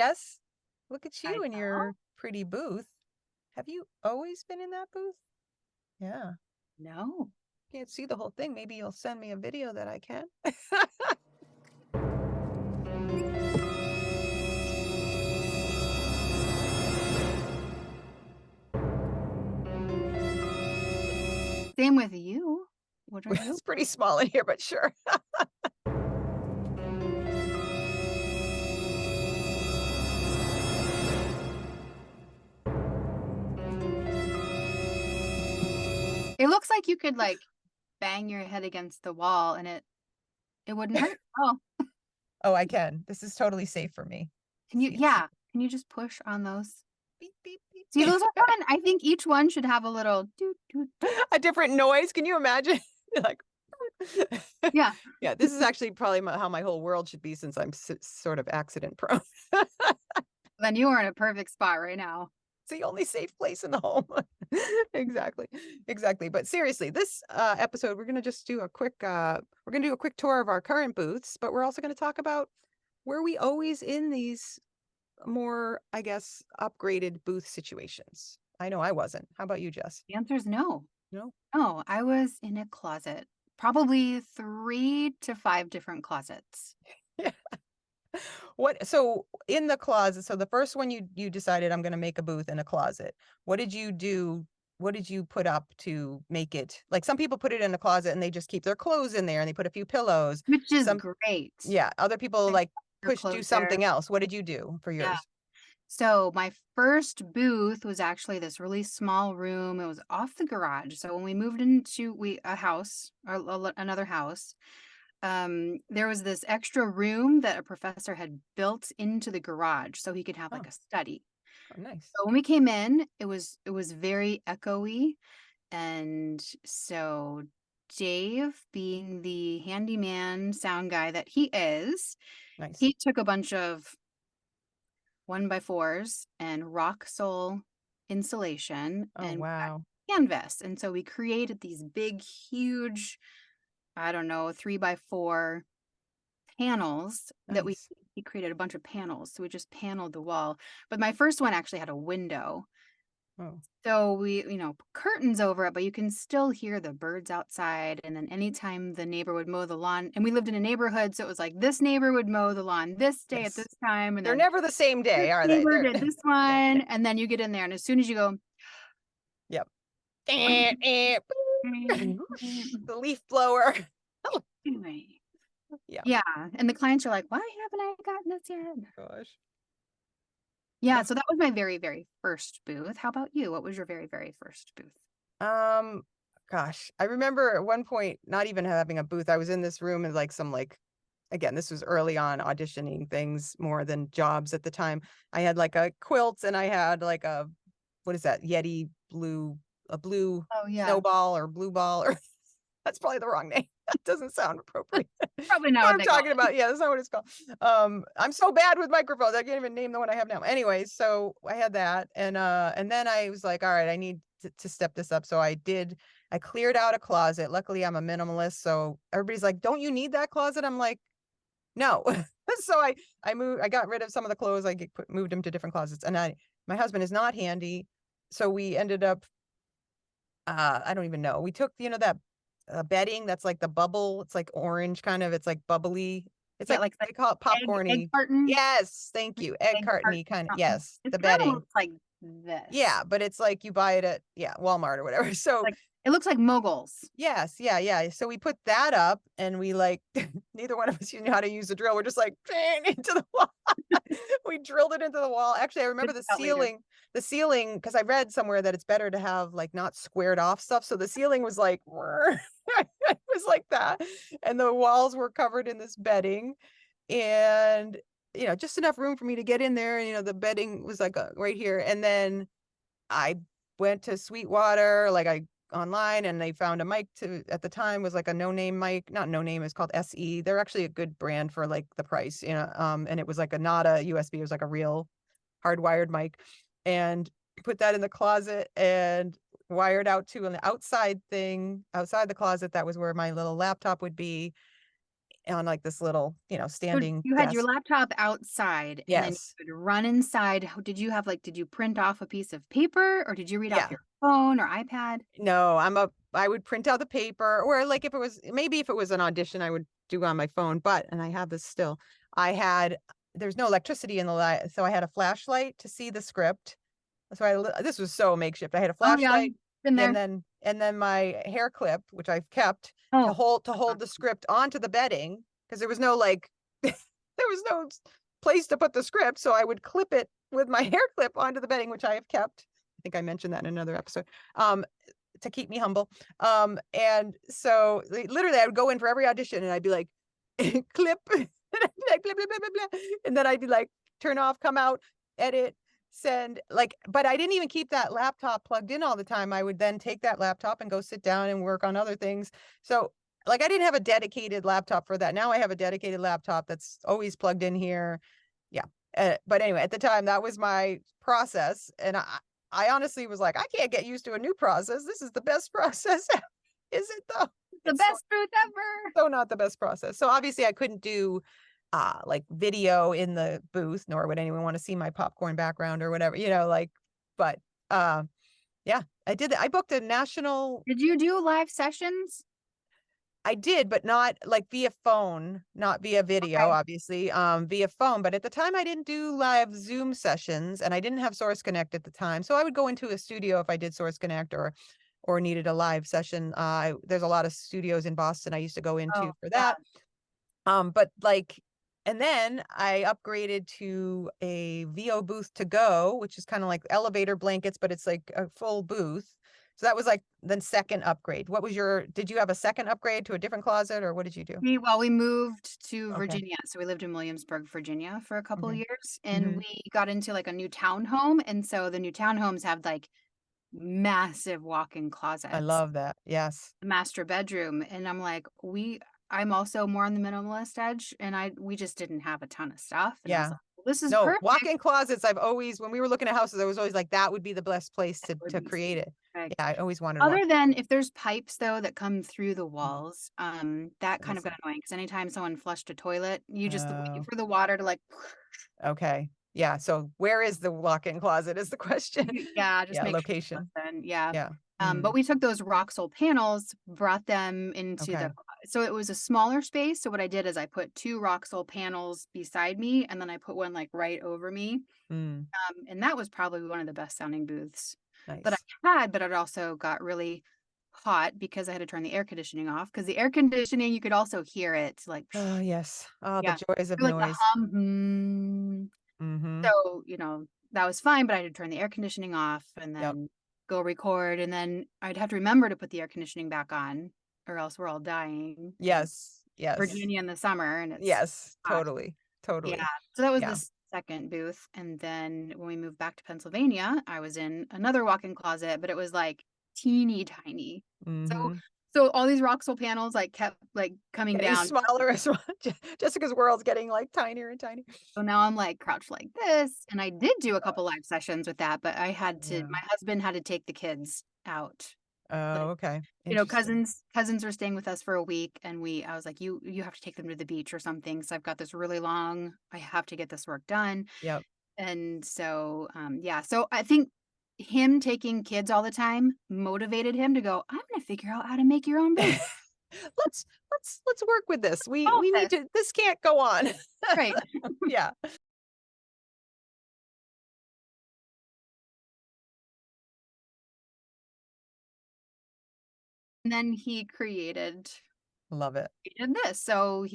Jess. Look at I you in know. your pretty booth. Have you always been in that booth? Yeah. No. Can't see the whole thing. Maybe you'll send me a video that I can. Same with you. What are you? It's pretty small in here, but sure. It looks like you could like bang your head against the wall and it wouldn't hurt. Oh, Oh, I can. This is totally safe for me. can you? See, it's Yeah. Can you just push on those? beep, beep, See, beep. those are fun. I think each one should have a little doot, doot, doot. A different noise. Can you imagine? Like, Yeah. yeah, this is actually probably how my whole world should be since I'm sort of accident prone. Then you are in a perfect spot right now. It's the only safe place in the home. Exactly. Exactly. But seriously, this episode, we're going to just do a quick, we're going to do a quick tour of our current booths, but we're also going to talk about where we always in these more, I guess, upgraded booth situations. I know I wasn't. How about you, Jess? The answer is no. No? No, I was in a closet, probably 3 to 5 different closets. Yeah. What, so in the closet, so the first one you decided I'm going to make a booth in a closet. What did you do? What did you put up to make it? Like some people put it in a closet and they just keep their clothes in there and they put a few pillows. Which is Some, great. yeah, other people I like your do clothes there. something else. What did you do for Yeah. yours? So my first booth was actually this really small room. It was off the garage. So when we moved into a house, or another house, there was this extra room that a professor had built into the garage so he could have like Oh, a study. oh, nice. So when we came in, it was very echoey. And so Dave, being the handyman sound guy that he is, Nice. he took a bunch of 1x4s and rock sole insulation Oh, and we got wow. canvas. And so we created these big, huge, I don't know, 3x4 panels that we Nice. he created a bunch of panels. So we just paneled the wall. But my first one actually had a window. Oh, So we, put curtains over it, but you can still hear the birds outside. And then anytime the neighbor would mow the lawn, and we lived in a neighborhood, so it was like this neighbor would mow the lawn this day at yes. this time, and They're then never the same this day, are they? neighbor They're, did this one, and then you get in there, and as soon as you go, yep. The leaf blower. anyway, Yeah. yeah, and the clients are like, "Why haven't I gotten this yet?" Gosh. Yeah, so that was my very, very first booth. How about you? What was your very, very first booth? Um, gosh, I remember at one point not even having a booth. I was in this room and like some like again, this was early on auditioning things more than jobs at the time. I had like a quilt and I had like a what is that? Yeti blue a blue Oh yeah, snowball or blue ball or that's probably the wrong name. That doesn't sound appropriate. probably not What what I'm they call talking about. Yeah, that's not what it's called. I'm so bad with microphones. I can't even name the one I have now. Anyways, so I had that and then I was like, all right, I need to step this up. So I cleared out a closet. Luckily, I'm a minimalist. So everybody's like, don't you need that closet? I'm like, no. So I got rid of some of the clothes. Moved them to different closets. And my husband is not handy. So we ended up, I don't even know. We took, that bedding that's like the bubble. It's like orange kind of. It's like bubbly. It's Yeah, like like the they call it egg popcorny. carton. Yes, thank Like you. Egg egg cartony carton kind of. something. Yes, It the kind of bedding. looks like this. Yeah, but it's like you buy it at Walmart or whatever. So Like it looks like moguls. yes, yeah, yeah. So we put that up and we like neither one of us knew how to use the drill. We're just like into the wall. We drilled it into the wall. Actually, I remember Figure it out later. the ceiling, because I read somewhere that it's better to have like not squared off stuff. So the ceiling was like it was like that. And the walls were covered in this bedding and just enough room for me to get in there. And the bedding was like right here. And then I went to Sweetwater, like I online and they found a mic at the time was like a no-name mic, not no name, it's called SE. They're actually a good brand for like the price, and it was like not a USB, it was like a real hardwired mic and put that in the closet and wired out to an outside thing outside the closet. That was where my little laptop would be. on like this little, So standing you had your desk. laptop outside and then Yes. you would run inside. Did you have did you print off a piece of paper or did you read off Yeah. your phone or iPad? No, I would print out the paper, or like if it was an audition, I would do on my phone, and I have this still. I had, there's no electricity in the light, so I had a flashlight to see the script. So this was so makeshift. I had a Oh yeah, flashlight been and there. then my hair clip, which I've kept to Oh, that's hold the awesome. script onto the bedding because there was no like there was no place to put the script, so I would clip it with my hair clip onto the bedding, which I have kept. I think I mentioned that in another episode. Um, to keep me humble. And so literally I would go in for every audition and I'd be like, clip, and I'd be like, blah, blah, blah, blah, blah. And then I'd be like, turn off, come out, edit, send, like, but I didn't even keep that laptop plugged in all the time. I would then take that laptop and go sit down and work on other things. So like I didn't have a dedicated laptop for that. Now I have a dedicated laptop that's always plugged in here. Yeah. But anyway, at the time that was my process. And I honestly was like, I can't get used to a new process. This is the best process. Is it though? The It's best booth ever. so not the best process. So obviously I couldn't do like video in the booth, nor would anyone want to see my popcorn background or whatever, but uh yeah, I did that. I booked a national. Did you do live sessions? I did, but not like via phone, not via video, Okay. obviously, via phone. But at the time, I didn't do live Zoom sessions, and I didn't have Source Connect at the time. So I would go into a studio if I did Source Connect or needed a live session. There's a lot of studios in Boston I used to go into Oh for yeah. that. But like, and then I upgraded to a VO booth to go, which is kind of like elevator blankets, but it's like a full booth. So that was like the second upgrade. Did you have a second upgrade to a different closet or what did you do? We moved to Okay. Virginia. So we lived in Williamsburg, Virginia for a couple of Okay. years and Hmm. we got into like a new townhome. And so the new townhomes have like massive walk-in I closets, love that. Yes. the master bedroom. And I'm like, I'm also more on the minimalist edge and we just didn't have a ton of stuff. And I was Yeah. like, well, this is No, perfect. walk-in closets. When we were looking at houses, I was always like, that would be the best place That would to be so create it. perfect. Yeah. I always wanted a walk. Other than if there's pipes though that come through the Mm, walls, that let me kind of got see. annoying because anytime someone flushed a toilet, you just wait Oh, for the water to like okay. Yeah. So where is the walk-in closet is the question. yeah, just Yeah. make sure you Location. listen. Yeah. Yeah. But Mm, we took those Roxol panels, brought them into okay. so it was a smaller space. So what I did is I put two Roxol panels beside me and then I put one like right over me. Mm, And that was probably one of the best sounding booths that nice. I had, but it also got really hot because I had to turn the air conditioning off because the air conditioning, you could also hear it like, Oh, yes. Oh, the yeah, joys of like the noise. hum. Mm-hmm. So, that was fine, but I had to turn the air conditioning off and Yep. then go record. And then I'd have to remember to put the air conditioning back on or else we're all dying because it's Yes. Yes. Virginia in the summer and it's Yes. hot. Totally. Yeah. Totally. So that was Yeah. the second booth. And then when we moved back to Pennsylvania, I was in another walk-in closet, but it was like teeny tiny. So Mm-hmm. so all these Roxol panels like kept like coming Getting down. smaller as well. Jessica's world's getting like tinier and tinier. So now I'm like crouched like this. And I did do a couple live sessions with that, but Yeah. my husband had to take the kids out. Oh, Like, okay. Interesting. cousins were staying with us for a week and I was like, you have to take them to the beach or something. So I've got this really long, I have to get this work done. Yep. And so, yeah, so I think him taking kids all the time motivated him to go, I'm going to figure out how to make your own booth. Let's work with this. Solve We need this. to, this can't go on. Right. Yeah. And then he Love it. created this. So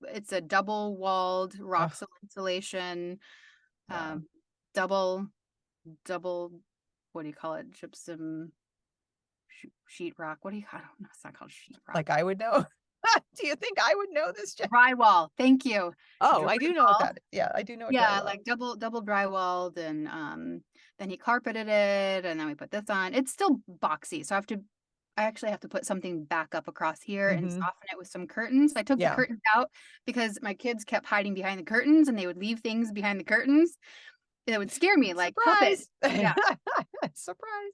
it's a double walled Oh, Roxol insulation, wow. um, double, double, what do you call it? Gypsum sheet rock. What do you, I don't know. It's not called sheet rock. Like I would know. Do you think I would know this, Jen? Drywall. Thank you. Oh, I do know what Drywall. that is. Yeah, I do know what Yeah, drywall like is. double drywalled and then he carpeted it and then we put this on. It's still boxy. So I actually have to put something back up across here and Mm-hmm. soften it with some curtains. I took the Yeah. curtains out because my kids kept hiding behind the curtains and they would leave things behind the curtains that would scare me, like puppets. Surprise. Yeah. Surprise.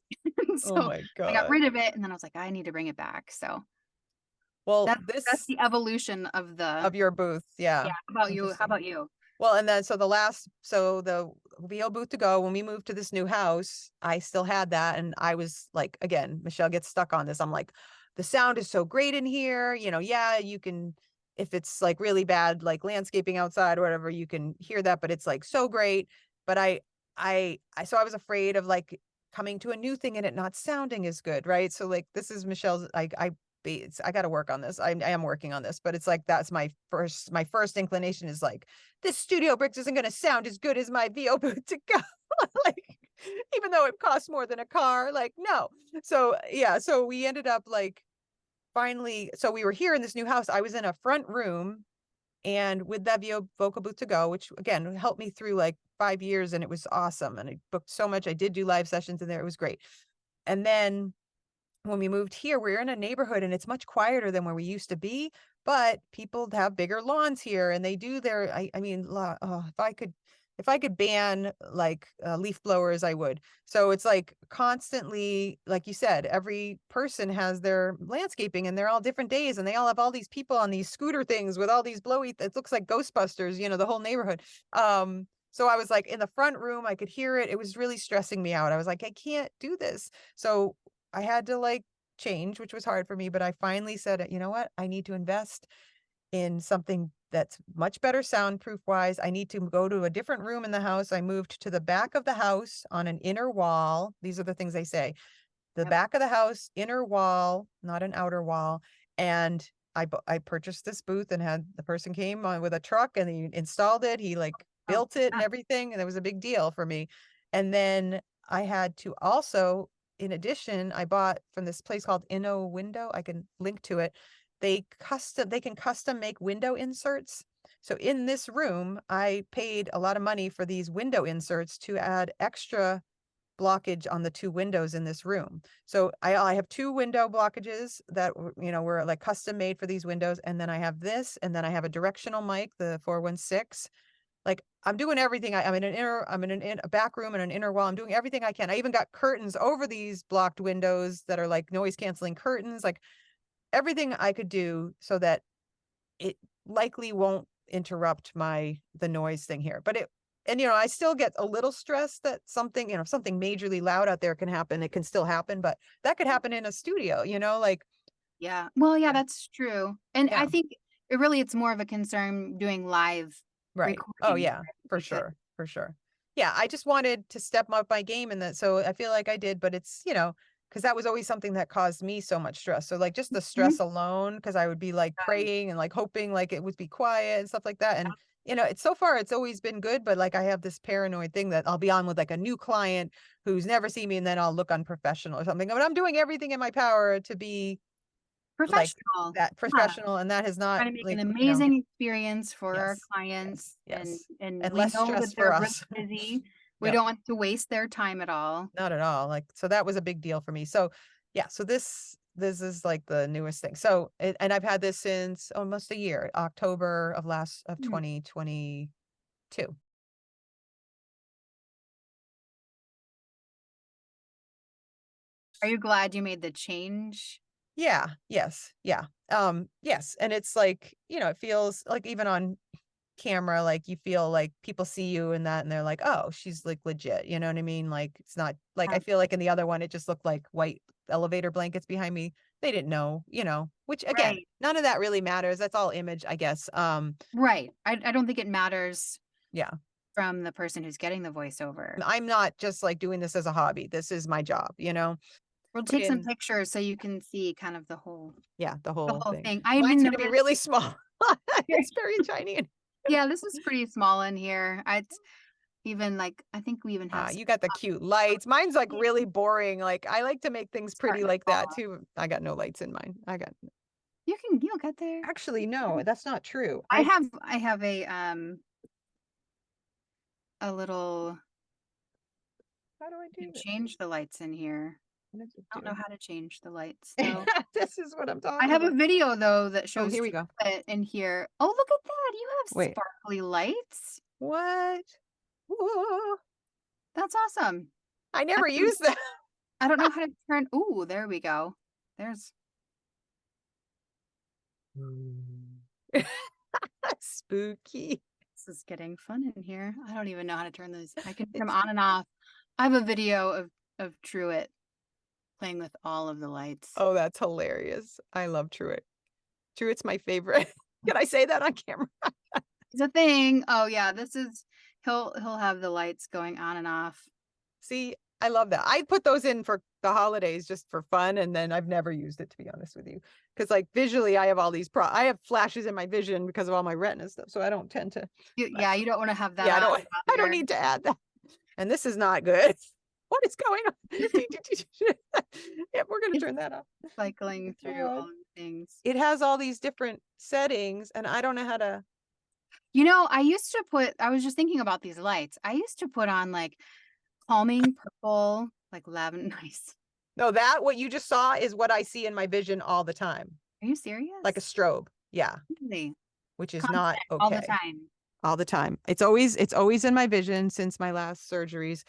Oh So my I got God. rid of it and then I was like, I need to bring it back. So Well, That's this the evolution of the of your booth, yeah, yeah. how about you? How Interesting. about you? Well, and then so the VO booth to go, when we moved to this new house, I still had that. And I was like, again, Michelle gets stuck on this. I'm like, the sound is so great in here. Yeah, you can, if it's like really bad, like landscaping outside or whatever, you can hear that, but it's like so great. But so I was afraid of like coming to a new thing and it not sounding as good. Right. So like, this is Michelle's, I got to work on this. I am working on this, but it's like, that's my first inclination is like, this studio bricks isn't going to sound as good as my VO booth to go. Like, even though it costs more than a car, like, no. So, yeah. So we ended up like finally, so we were here in this new house. I was in a front room and with that VO vocal booth to go, which again helped me through like 5 years and it was awesome. And I booked so much. I did do live sessions in there. It was great. And then when we moved here, we're in a neighborhood and it's much quieter than where we used to be, but people have bigger lawns here and they do their, I mean, if I could ban like leaf blowers, I would. So it's like constantly, like you said, every person has their landscaping and they're all different days and they all have all these people on these scooter things with all these blowy, it looks like Ghostbusters, the whole neighborhood. So I was like in the front room, I could hear it. It was really stressing me out. I was like, I can't do this. So I had to like change, which was hard for me, but I finally said, you know what? I need to invest in something that's much better soundproof wise. I need to go to a different room in the house. I moved to the back of the house on an inner wall. These are the things they say. The Yep. back of the house, inner wall, not an outer wall. And I purchased this booth and had the person came on with a truck and he installed it. He like Oh, built it and yeah. everything. And it was a big deal for me. And then I had to also, in addition, I bought from this place called Inno Window. I can link to it. They can custom make window inserts. So in this room, I paid a lot of money for these window inserts to add extra blockage on the two windows in this room. So I have two window blockages that were like custom made for these windows. And then I have this, and then I have a directional mic, the 416. Like I'm doing everything. I'm in a back room and an inner wall. I'm doing everything I can. I even got curtains over these blocked windows that are like noise canceling curtains, like everything I could do so that it likely won't interrupt the noise thing here. But I still get a little stressed that something, if something majorly loud out there can happen, it can still happen, but that could happen in a studio, like, Yeah. Well, yeah, yeah, that's true. And I yeah, think it's more of a concern doing live right. Oh recordings, yeah, right? for Because sure, for sure. Yeah, I just wanted to step up my game in that. So I feel like I did, but it's, because that was always something that caused me so much stress. So like just the Mhm. stress alone, because I would be like Um, praying and like hoping like it would be quiet and stuff like that. And it's so far it's always been good, but like I have this paranoid thing that I'll be on with like a new client who's never seen me and then I'll look unprofessional or something. But I'm doing everything in my power to be like professional. that Yeah. professional, and that has not Trying to make an like, amazing experience for our yes, clients yes, yes. and And we less know stress that for they're really us. busy. We Yep. don't want to waste their time at all. Not at all. Like, so that was a big deal for me. So yeah, so this is like the newest thing. So and I've had this since almost a year, October of Hmm. 2022. Are you glad you made the change? Yeah, yes, yeah. Yes. And it's like, it feels like even on camera, like you feel like people see you and that and they're like, oh, she's like legit. You know what I mean? Like it's not like I Um, feel like in the other one it just looked like white elevator blankets behind me. They didn't know, which again, right. none of that really matters. That's all image, I guess. Right. I don't think it matters Yeah. from the person who's getting the voiceover. I'm not just like doing this as a hobby. This is my job. We'll Put take some in, pictures so you can see kind of yeah, the the whole whole thing. thing. I Mine's even gonna be noticed really small. here. It's very tiny. Yeah, this is pretty small in here. It's even like I think we even have some You got the cute lights. Mine's like yeah, really boring. Like I like to make things pretty starting to like fall that off. too. I got no lights in mine. You'll get there. Actually, no, that's not true. I have a little How do I you do can this? change the lights in here. What does it I don't know do? how to change the lights though. This is what I'm I talking have a about. video though that Oh, shows here we to go. it in here. Oh, look at that. You have Wait, sparkly lights. what? Whoa. That's awesome. I I never don't, used that. I don't know how to turn. Ooh, there we go. There's Mm. Spooky. This is getting fun in here. I don't even know how to turn those. I can turn them It's on and off. I have a video of Truett playing with all of the lights. Oh, that's hilarious. I love Truett. Truett's my favorite. Can I say that on camera? It's a thing. Oh yeah, this is he'll have the lights going on and off. See, I love that. I put those in for the holidays just for fun, and then I've never used it, to be honest with you. Because like visually, I have all these I have flashes in my vision because of all my retina stuff, so I don't tend to. But Yeah, you don't want to have that yeah, I on don't. while I don't you're need to add that. And this is not good. What is going on? Yeah, we're gonna it's turn that off. cycling through God. all of the things. It has all these different settings, and I don't know how to. You know, I was just thinking about these lights. I used to put on like calming purple, like lavender. Nice. No, that what you just saw is what I see in my vision all the time, Are you like a serious? strobe. Yeah, Really? which is Constant, not all the okay. time. All the time. It's always in my vision since my last surgeries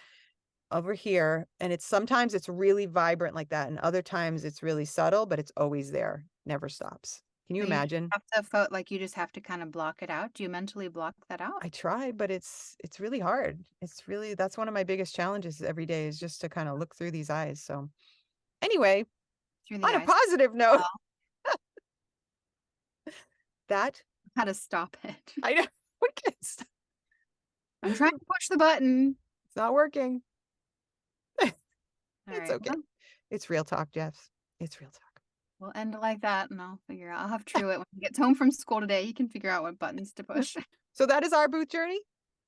over here. And sometimes it's really vibrant like that. And other times it's really subtle, but it's always there. Never stops. Can you So you just imagine? have to like you just have to kind of block it out. Do you mentally block that out? I try, but it's really hard. It's really that's one of my biggest challenges every day is just to kind of look through these eyes. So anyway, Through the on a eyes. positive note, Well, that how to stop it. I know we can I'm trying to push the button. it's not working. All It's right. okay. Well, It's real talk, Jeff. It's real talk. we'll end it like that and I'll figure out. I'll have Truett when he gets home from school today. He can figure out what buttons to push. So that is our booth journey.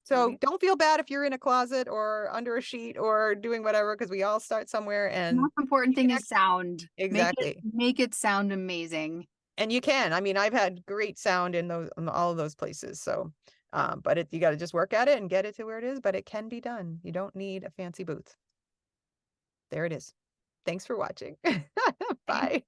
So Okay. don't feel bad if you're in a closet or under a sheet or doing whatever, because we all start somewhere The and most important you can thing is sound. exactly. Make it sound amazing. And you can. I mean, I've had great sound in all of those places. So, but you got to just work at it and get it to where it is. But it can be done. You don't need a fancy booth. There it is. Thanks for watching. Thank Bye.